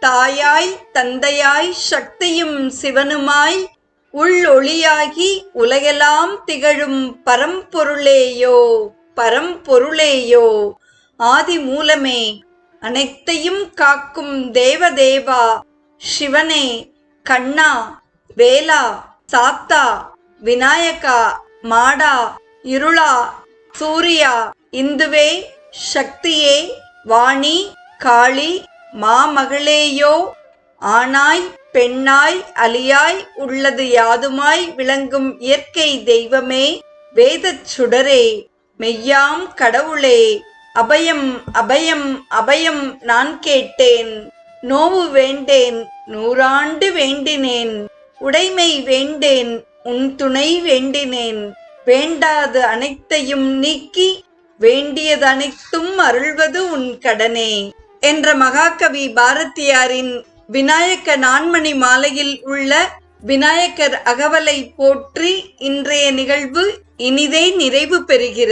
தாயாய் தந்தையாய் சக்தியும் சிவனுமாய் உள்ளொளியாகி உலகெல்லாம் திகழும் பரம்பொருளேயோ பரம்பொருளேயோ ஆதி மூலமே அனைத்தையும் காக்கும் தேவதேவா சிவனே கண்ணா வேலா சாத்தா விநாயகா மாடா இருளா சூர்யா இந்துவே சக்தியே வாணி காளி மாமகளேயோ ஆணாய் பெண்ணாய் அலியாய் உள்ளது யாதுமாய் விளங்கும் இயற்கை தெய்வமே வேதச் சுடரே மெய்யாம் கடவுளே அபயம் அபயம் அபயம் நான் கேட்டேன். நோவு வேண்டேன், நூறாண்டு வேண்டினேன். உடைமை வேண்டேன், உன் துணை வேண்டினேன். வேண்டாது அனைத்தையும் நீக்கி வேண்டியது அனைத்தும் அருள்வது உன் கடனே என்ற மகாகவி பாரதியாரின் விநாயக நான்மணி மாலையில் உள்ள விநாயகர் அகவலை போற்றி இன்றைய நிகழ்வு இனிதே நிறைவு பெறுகிறது.